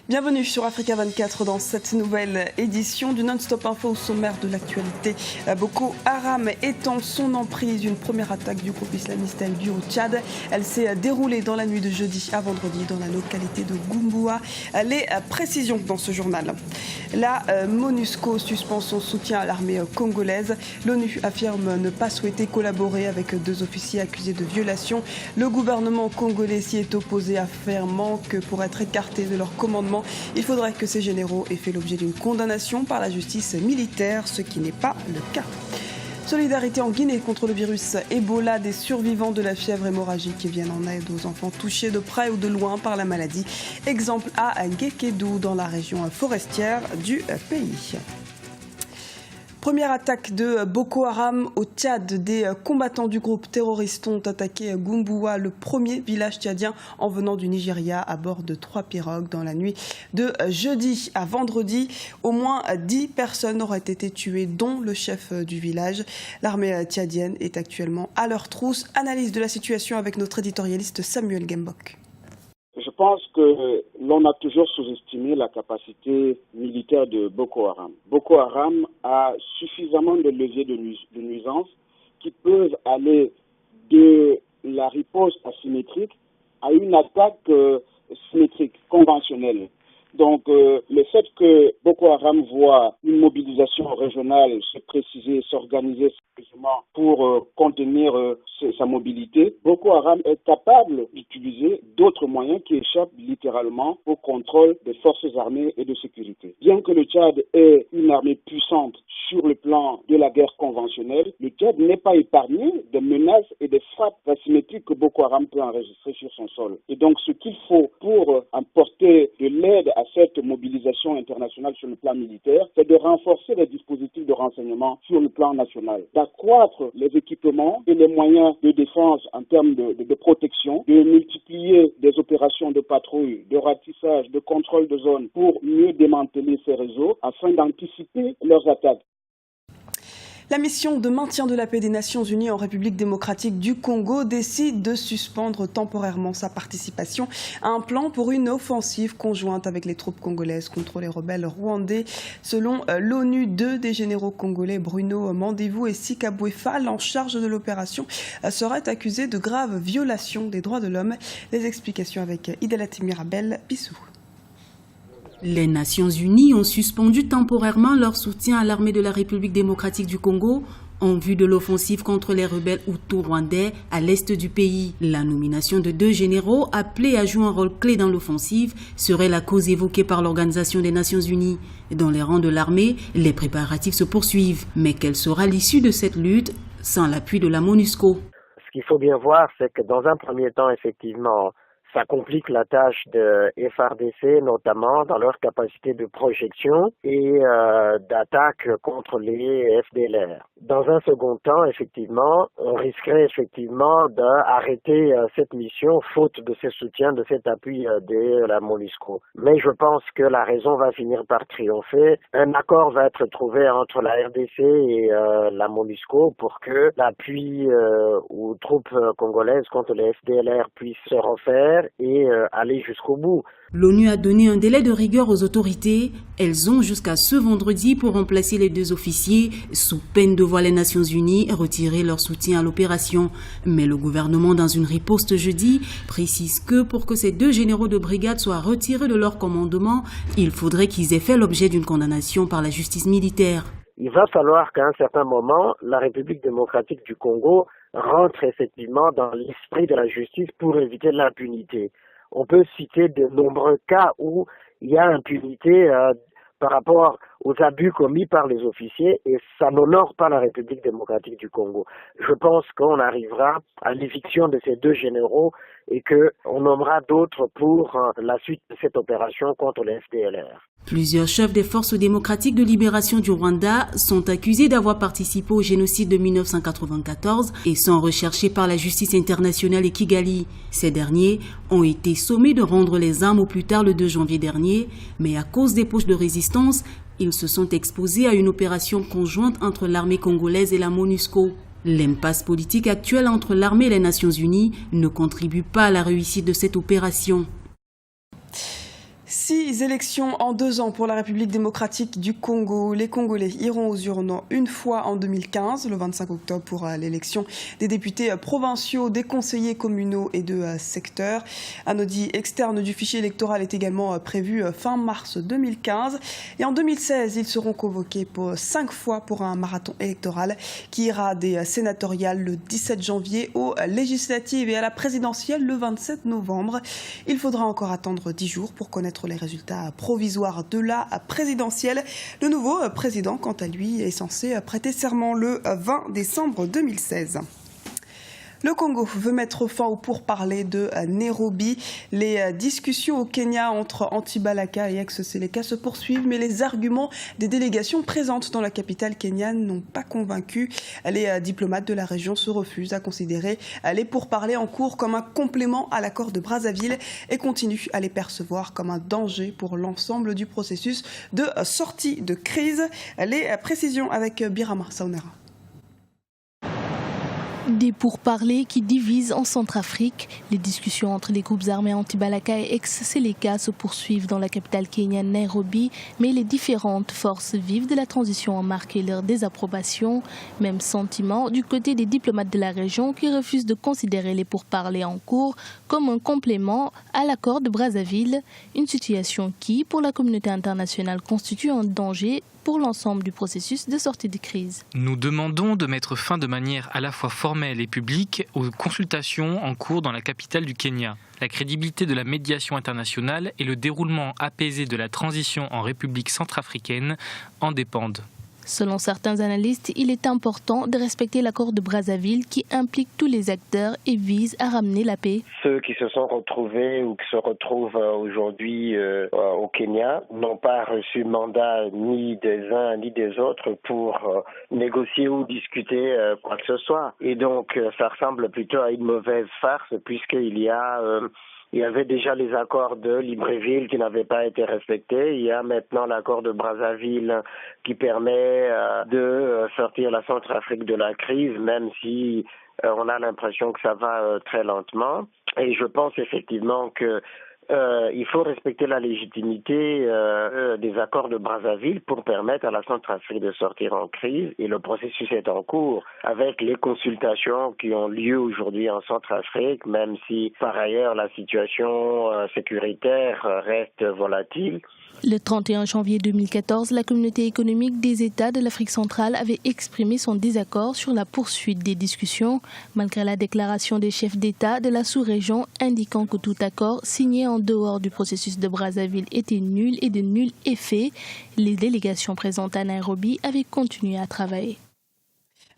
Bienvenue sur Africa 24 dans cette nouvelle édition du Non-Stop Info au sommaire de l'actualité. Boko Haram étend son emprise. Une première attaque du groupe islamiste a eu lieu au Tchad. Elle s'est déroulée dans la nuit de jeudi à vendredi dans la localité de Gumboua. Les précisions dans ce journal. La MONUSCO suspend son soutien à l'armée congolaise. L'ONU affirme ne pas souhaiter collaborer avec deux officiers accusés de violation. Le gouvernement congolais s'y est opposé, affirmant que pour être écarté de leur commandement, il faudrait que ces généraux aient fait l'objet d'une condamnation par la justice militaire, ce qui n'est pas le cas. Solidarité en Guinée contre le virus Ebola. Des survivants de la fièvre hémorragique qui viennent en aide aux enfants touchés de près ou de loin par la maladie. Exemple à Guékédou dans la région forestière du pays. Première attaque de Boko Haram au Tchad. Des combattants du groupe terroriste ont attaqué Gumboua, le premier village tchadien en venant du Nigeria, à bord de 3 pirogues dans la nuit de jeudi à vendredi. Au moins 10 personnes auraient été tuées, dont le chef du village. L'armée tchadienne est actuellement à leur trousse. Analyse de la situation avec notre éditorialiste Samuel Gembok. Je pense que l'on a toujours sous-estimé la capacité militaire de Boko Haram. Boko Haram a suffisamment de leviers de nuisance qui peuvent aller de la riposte asymétrique à une attaque symétrique, conventionnelle. Donc le fait que Boko Haram voit une mobilisation régionale se préciser, s'organiser sérieusement pour contenir sa mobilité, Boko Haram est capable d'utiliser d'autres moyens qui échappent littéralement au contrôle des forces armées et de sécurité. Bien que le Tchad ait une armée puissante sur le plan de la guerre conventionnelle, le Tchad n'est pas épargné des menaces et des frappes asymétriques que Boko Haram peut enregistrer sur son sol. Et donc ce qu'il faut pour apporter de l'aide à cette mobilisation internationale sur le plan militaire, c'est de renforcer les dispositifs de renseignement sur le plan national, d'accroître les équipements et les moyens de défense en termes de protection, de multiplier des opérations de patrouille, de ratissage, de contrôle de zone pour mieux démanteler ces réseaux afin d'anticiper leurs attaques. La mission de maintien de la paix des Nations Unies en République démocratique du Congo décide de suspendre temporairement sa participation à un plan pour une offensive conjointe avec les troupes congolaises contre les rebelles rwandais. Selon l'ONU, 2 des généraux congolais, Bruno Mandevou et Sika Bouefal, en charge de l'opération, seraient accusés de graves violations des droits de l'homme. Les explications avec Idelati Mirabel Bissou. Les Nations Unies ont suspendu temporairement leur soutien à l'armée de la République démocratique du Congo en vue de l'offensive contre les rebelles hutus-rwandais à l'est du pays. La nomination de 2 généraux appelés à jouer un rôle clé dans l'offensive serait la cause évoquée par l'Organisation des Nations Unies. Dans les rangs de l'armée, les préparatifs se poursuivent. Mais quelle sera l'issue de cette lutte sans l'appui de la MONUSCO? Ce qu'il faut bien voir, c'est que dans un premier temps, effectivement, ça complique la tâche de FARDC, notamment dans leur capacité de projection et d'attaque contre les FDLR. Dans un second temps, effectivement, on risquerait effectivement d'arrêter cette mission faute de ce soutien, de cet appui de la MONUSCO. Mais je pense que la raison va finir par triompher. Un accord va être trouvé entre la RDC et la MONUSCO pour que l'appui aux troupes congolaises contre les FDLR puisse se refaire et aller jusqu'au bout. L'ONU a donné un délai de rigueur aux autorités. Elles ont jusqu'à ce vendredi pour remplacer les 2 officiers, sous peine de voir les Nations Unies retirer leur soutien à l'opération. Mais le gouvernement, dans une riposte jeudi, précise que pour que ces 2 généraux de brigade soient retirés de leur commandement, il faudrait qu'ils aient fait l'objet d'une condamnation par la justice militaire. Il va falloir qu'à un certain moment, la République démocratique du Congo rentre effectivement dans l'esprit de la justice pour éviter l'impunité. On peut citer de nombreux cas où il y a impunité par rapport aux abus commis par les officiers et ça n'honore pas la République démocratique du Congo. Je pense qu'on arrivera à l'éviction de ces 2 généraux et qu'on nommera d'autres pour la suite de cette opération contre les FDLR. Plusieurs chefs des forces démocratiques de libération du Rwanda sont accusés d'avoir participé au génocide de 1994 et sont recherchés par la justice internationale et Kigali. Ces derniers ont été sommés de rendre les armes au plus tard le 2 janvier dernier, mais à cause des poches de résistance, ils se sont exposés à une opération conjointe entre l'armée congolaise et la MONUSCO. L'impasse politique actuelle entre l'armée et les Nations Unies ne contribue pas à la réussite de cette opération. 6 élections en 2 ans pour la République démocratique du Congo. Les Congolais iront aux urnes une fois en 2015, le 25 octobre, pour l'élection des députés provinciaux, des conseillers communaux et de secteur. Un audit externe du fichier électoral est également prévu fin mars 2015. Et en 2016, ils seront convoqués pour 5 fois pour un marathon électoral qui ira des sénatoriales le 17 janvier aux législatives et à la présidentielle le 27 novembre. Il faudra encore attendre 10 jours pour connaître les résultats provisoires de la présidentielle. Le nouveau président, quant à lui, est censé prêter serment le 20 décembre 2016. Le Congo veut mettre fin aux pourparlers de Nairobi. Les discussions au Kenya entre Anti-Balaka et ex-Seleka se poursuivent, mais les arguments des délégations présentes dans la capitale kenyane n'ont pas convaincu. Les diplomates de la région se refusent à considérer les pourparlers en cours comme un complément à l'accord de Brazzaville et continuent à les percevoir comme un danger pour l'ensemble du processus de sortie de crise. Les précisions avec Birama Saunera. Des pourparlers qui divisent en Centrafrique. Les discussions entre les groupes armés Anti-Balaka et ex-Seleka se poursuivent dans la capitale kenyane Nairobi, mais les différentes forces vives de la transition ont marqué leur désapprobation. Même sentiment du côté des diplomates de la région qui refusent de considérer les pourparlers en cours comme un complément à l'accord de Brazzaville, une situation qui, pour la communauté internationale, constitue un danger pour l'ensemble du processus de sortie de crise. Nous demandons de mettre fin de manière à la fois formelle et publique aux consultations en cours dans la capitale du Kenya. La crédibilité de la médiation internationale et le déroulement apaisé de la transition en République centrafricaine en dépendent. Selon certains analystes, il est important de respecter l'accord de Brazzaville qui implique tous les acteurs et vise à ramener la paix. Ceux qui se sont retrouvés ou qui se retrouvent aujourd'hui au Kenya n'ont pas reçu mandat ni des uns ni des autres pour négocier ou discuter quoi que ce soit. Et donc ça ressemble plutôt à une mauvaise farce puisqu'il y avait déjà les accords de Libreville qui n'avaient pas été respectés. Il y a maintenant l'accord de Brazzaville qui permet de sortir la Centrafrique de la crise, même si on a l'impression que ça va très lentement. Et je pense effectivement que il faut respecter la légitimité des accords de Brazzaville pour permettre à la Centrafrique de sortir en crise. Et le processus est en cours avec les consultations qui ont lieu aujourd'hui en Centrafrique, même si par ailleurs la situation sécuritaire reste volatile. Le 31 janvier 2014, la communauté économique des États de l'Afrique centrale avait exprimé son désaccord sur la poursuite des discussions, malgré la déclaration des chefs d'État de la sous-région indiquant que tout accord signé en dehors du processus de Brazzaville était nul et de nul effet. Les délégations présentes à Nairobi avaient continué à travailler.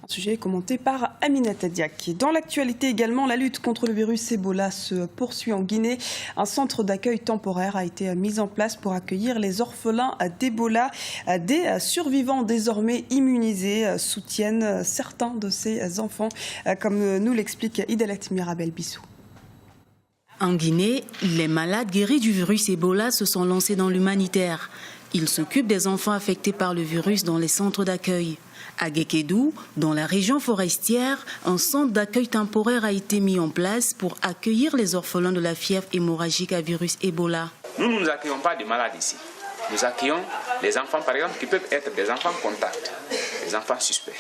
Un sujet commenté par Aminata Diak. Dans l'actualité également, la lutte contre le virus Ebola se poursuit en Guinée. Un centre d'accueil temporaire a été mis en place pour accueillir les orphelins d'Ebola. Des survivants désormais immunisés soutiennent certains de ces enfants, comme nous l'explique Idalet Mirabel Bissou. En Guinée, les malades guéris du virus Ebola se sont lancés dans l'humanitaire. Ils s'occupent des enfants affectés par le virus dans les centres d'accueil. À Guékédou, dans la région forestière, un centre d'accueil temporaire a été mis en place pour accueillir les orphelins de la fièvre hémorragique à virus Ebola. Nous ne accueillons pas des malades ici. Nous accueillons les enfants, par exemple, qui peuvent être des enfants contacts, des enfants suspects.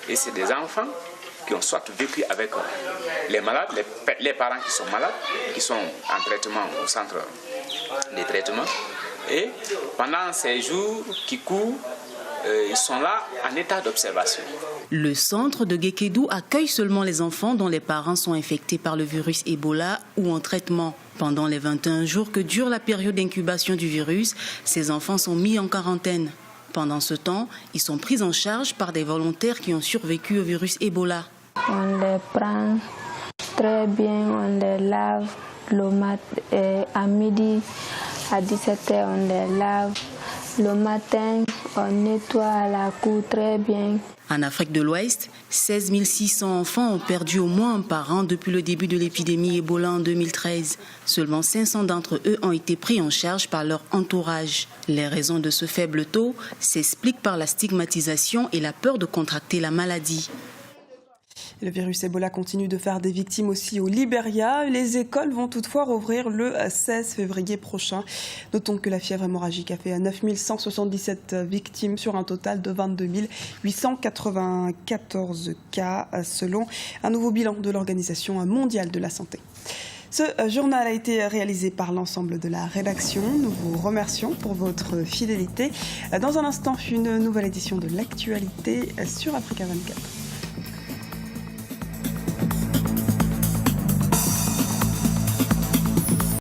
Et c'est des enfants qui ont soit vécu avec les malades, les parents qui sont malades, qui sont en traitement au centre de traitement. Et pendant ces jours qui courent, ils sont là en état d'observation. Le centre de Guékédou accueille seulement les enfants dont les parents sont infectés par le virus Ebola ou en traitement. Pendant les 21 jours que dure la période d'incubation du virus, ces enfants sont mis en quarantaine. Pendant ce temps, ils sont pris en charge par des volontaires qui ont survécu au virus Ebola. On les prend très bien, on les lave le matin, à midi, à 17h on les lave. Le matin, on nettoie la cour très bien. En Afrique de l'Ouest, 16 600 enfants ont perdu au moins un parent depuis le début de l'épidémie Ebola en 2013. Seulement 500 d'entre eux ont été pris en charge par leur entourage. Les raisons de ce faible taux s'expliquent par la stigmatisation et la peur de contracter la maladie. Le virus Ebola continue de faire des victimes aussi au Libéria. Les écoles vont toutefois rouvrir le 16 février prochain. Notons que la fièvre hémorragique a fait 9177 victimes sur un total de 22 894 cas selon un nouveau bilan de l'Organisation mondiale de la santé. Ce journal a été réalisé par l'ensemble de la rédaction. Nous vous remercions pour votre fidélité. Dans un instant, une nouvelle édition de l'actualité sur Africa 24.